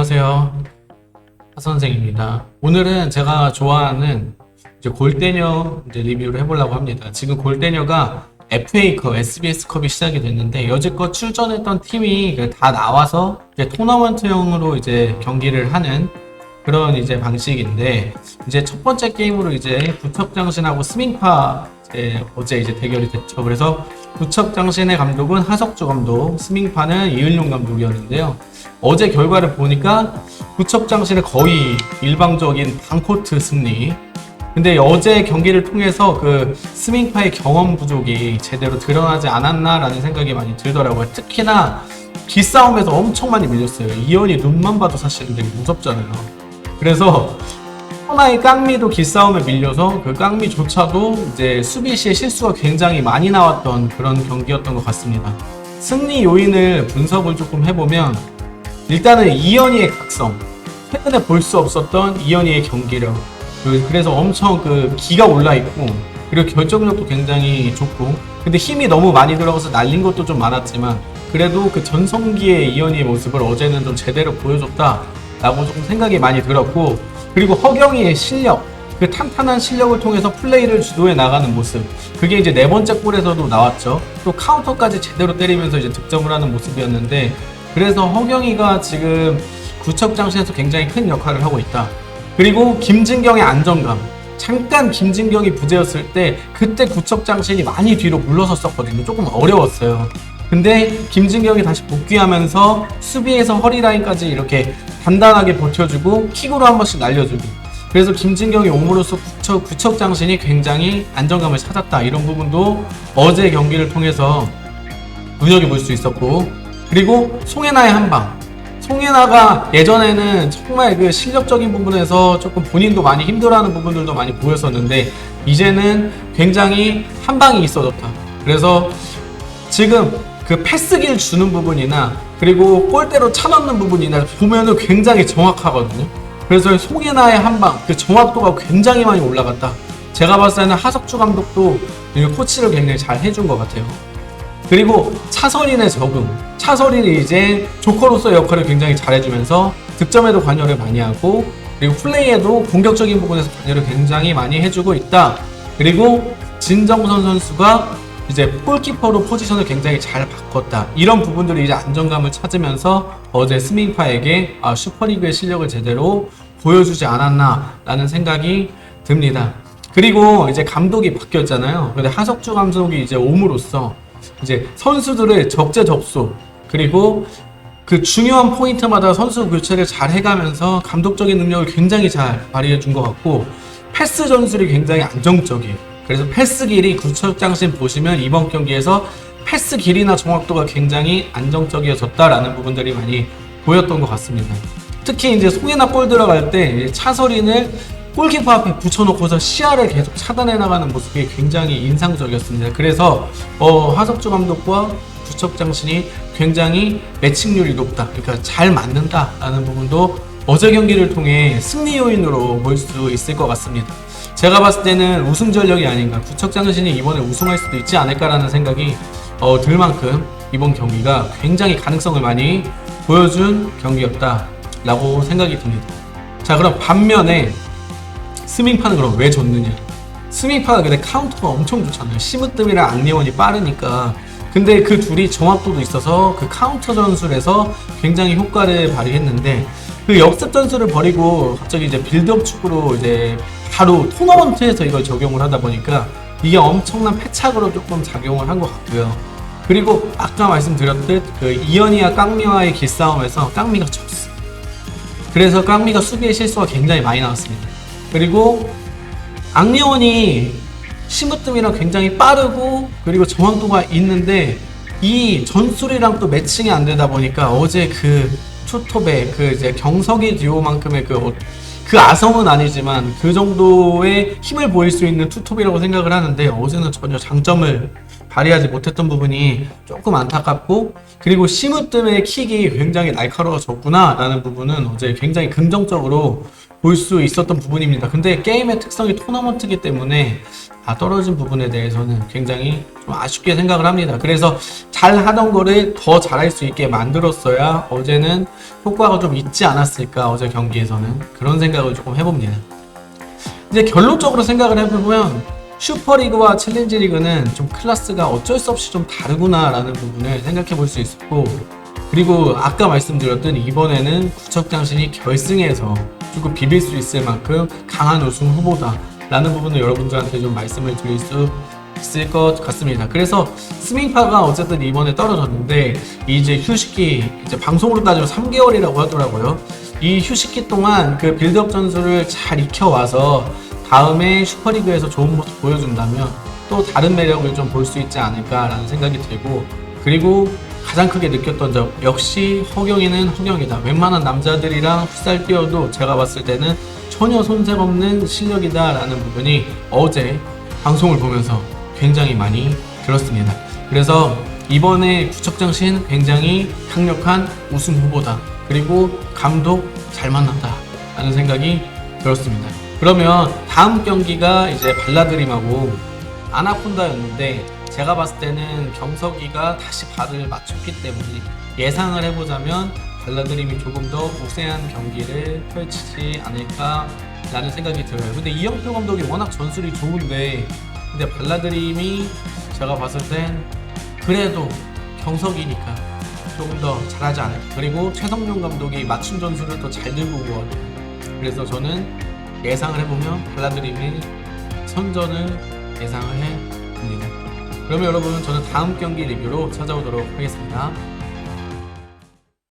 안녕하세요. 하 선생입니다. 오늘은 제가 좋아하는 이제 골대녀 리뷰를 해보려고 합니다. 지금 골대녀가 FA컵, SBS컵이 시작이 됐는데 여지껏 출전했던 팀이 다 나와서 이제 토너먼트형으로 이제 경기를 하는 그런 이제 방식인데, 이제 첫 번째 게임으로 이제 구척장신하고 스밍파 어제 이제 대결이 됐죠. 그래서 구척장신의 감독은 하석주 감독, 스밍파는 이은용 감독이었는데요. 어제 결과를 보니까 구척장신의 거의 일방적인 반코트 승리. 근데 어제 경기를 통해서 그 스밍파의 경험 부족이 제대로 드러나지 않았나라는 생각이 많이 들더라고요. 특히나 기싸움에서 엄청 많이 밀렸어요. 이현이 눈만 봐도 사실 되게 무섭잖아요. 그래서 하나의 깡미도 기싸움에 밀려서 그 깡미조차도 이제 수비 시에 실수가 굉장히 많이 나왔던 그런 경기였던 것 같습니다. 승리 요인을 분석을 조금 해보면, 일단은 이현이의 각성, 최근에 볼 수 없었던 이현이의 경기력, 그래서 엄청 그 기가 올라있고, 그리고 결정력도 굉장히 좋고, 근데 힘이 너무 많이 들어가서 날린 것도 좀 많았지만 그래도 그 전성기의 이현이의 모습을 어제는 좀 제대로 보여줬다 라고 조금 생각이 많이 들었고, 그리고 허경이의 실력, 그 탄탄한 실력을 통해서 플레이를 주도해 나가는 모습, 그게 이제 네 번째 골에서도 나왔죠. 또 카운터까지 제대로 때리면서 이제 득점을 하는 모습이었는데, 그래서 허경이가 지금 구척장신에서 굉장히 큰 역할을 하고 있다. 그리고 김진경의 안정감, 잠깐 김진경이 부재였을 때 그때 구척장신이 많이 뒤로 물러섰었거든요. 조금 어려웠어요. 근데 김진경이 다시 복귀하면서 수비에서 허리라인까지 이렇게 단단하게 버텨주고 킥으로 한 번씩 날려주고, 그래서 김진경이 옴으로써 구척장신이 굉장히 안정감을 찾았다, 이런 부분도 어제 경기를 통해서 눈여겨볼 수 있었고, 그리고 송혜나의 한방, 송혜나가 예전에는 정말 그 실력적인 부분에서 조금 본인도 많이 힘들어하는 부분들도 많이 보였었는데 이제는 굉장히 한방이 있어졌다. 그래서 지금 그 패스길 주는 부분이나 그리고 골대로 차넣는 부분이나 보면은 굉장히 정확하거든요. 그래서 송혜나의 한방, 그 정확도가 굉장히 많이 올라갔다. 제가 봤을 때는 하석주 감독도 코치를 굉장히 잘 해준 것 같아요. 그리고 차서린의 적응, 차서린이 이제 조커로서의 역할을 굉장히 잘해주면서 득점에도 관여를 많이 하고, 그리고 플레이에도 공격적인 부분에서 관여를 굉장히 많이 해주고 있다. 그리고 진정선 선수가 이제 골키퍼로 포지션을 굉장히 잘 바꿨다. 이런 부분들이 이제 안정감을 찾으면서 어제 스밍파에게 슈퍼리그의 실력을 제대로 보여주지 않았나 라는 생각이 듭니다. 그리고 이제 감독이 바뀌었잖아요. 근데 하석주 감독이 이제 옴으로써 이제 선수들의 적재적소, 그리고 그 중요한 포인트마다 선수 교체를 잘 해가면서 감독적인 능력을 굉장히 잘 발휘해 준 것 같고, 패스 전술이 굉장히 안정적이에요. 그래서 패스 길이 구척장신 보시면 이번 경기에서 패스 길이나 정확도가 굉장히 안정적이어졌다라는 부분들이 많이 보였던 것 같습니다. 특히 이제 송혜나 골 들어갈 때 차서린을 골키퍼 앞에 붙여놓고서 시야를 계속 차단해 나가는 모습이 굉장히 인상적이었습니다. 그래서 하석주 감독과 구척장신이 굉장히 매칭률이 높다, 그러니까 잘 맞는다라는 부분도 어제 경기를 통해 승리 요인으로 볼 수 있을 것 같습니다. 제가 봤을 때는 우승 전력이 아닌가, 구척장신이 이번에 우승할 수도 있지 않을까라는 생각이 들 만큼 이번 경기가 굉장히 가능성을 많이 보여준 경기였다라고 생각이 듭니다. 자, 그럼 반면에 스밍파는 그럼 왜 졌느냐? 스밍파가 근데 카운터가 엄청 좋잖아요. 심으뜸이랑 앙리원이 빠르니까. 근데 그 둘이 정확도도 있어서 그 카운터 전술에서 굉장히 효과를 발휘했는데, 그 역습 전술을 버리고 갑자기 이제 빌드업 축구로 이제 바로 토너먼트에서 이걸 적용을 하다 보니까 이게 엄청난 패착으로 조금 작용을 한 것 같고요. 그리고 아까 말씀드렸듯 그 이현이와 깡미와의 기싸움에서 깡미가 졌어. 그래서 깡미가 수비의 실수가 굉장히 많이 나왔습니다. 그리고 앙리원이 심으뜸이랑 굉장히 빠르고 그리고 정확도가 있는데 이 전술이랑 또 매칭이 안 되다 보니까 어제 그 투톱의 그 이제 경석이 듀오만큼의 그 아성은 아니지만 그 정도의 힘을 보일 수 있는 투톱이라고 생각을 하는데 어제는 전혀 장점을 발휘하지 못했던 부분이 조금 안타깝고, 그리고 심으뜸의 킥이 굉장히 날카로워졌구나 라는 부분은 어제 굉장히 긍정적으로 볼 수 있었던 부분입니다. 근데 게임의 특성이 토너먼트이기 때문에 떨어진 부분에 대해서는 굉장히 좀 아쉽게 생각을 합니다. 그래서 잘 하던 거를 더 잘할 수 있게 만들었어야 어제는 효과가 좀 있지 않았을까, 어제 경기에서는 그런 생각을 조금 해봅니다. 이제 결론적으로 생각을 해보면 슈퍼리그와 챌린지리그는 좀 클래스가 어쩔 수 없이 좀 다르구나라는 부분을 생각해 볼 수 있었고, 그리고 아까 말씀드렸던 이번에는 구척장신이 결승에서 조금 비빌 수 있을 만큼 강한 우승 후보다 라는 부분을 여러분들한테 좀 말씀을 드릴 수 있을 것 같습니다. 그래서 스밍파가 어쨌든 이번에 떨어졌는데 이제 휴식기, 이제 방송으로 따지면 3개월이라고 하더라고요. 이 휴식기 동안 그 빌드업 전술을 잘 익혀와서 다음에 슈퍼리그에서 좋은 모습 보여준다면 또 다른 매력을 좀 볼 수 있지 않을까라는 생각이 들고, 그리고 가장 크게 느꼈던 점, 역시 허경이는 허경이다. 웬만한 남자들이랑 풋살 뛰어도 제가 봤을 때는 전혀 손색 없는 실력이다라는 부분이 어제 방송을 보면서 굉장히 많이 들었습니다. 그래서 이번에 구척장신 굉장히 강력한 우승 후보다. 그리고 감독 잘 만났다 라는 생각이 들었습니다. 그러면 다음 경기가 이제 발라드림하고 아나콘다였는데, 제가 봤을 때는 경석이가 다시 발을 맞췄기 때문에 예상을 해보자면 발라드림이 조금 더 우세한 경기를 펼치지 않을까라는 생각이 들어요. 근데 이영표 감독이 워낙 전술이 좋은데, 근데 발라드림이 제가 봤을 땐 그래도 경석이니까 조금 더 잘하지 않을까. 그리고 최성용 감독이 맞춤 전술을 더 잘 들고 온 것 같아요. 그래서 저는 예상을 해보면 발라드림이 선전을 예상을 해봅니다. 그러면 여러분, 저는 다음 경기 리뷰로 찾아오도록 하겠습니다.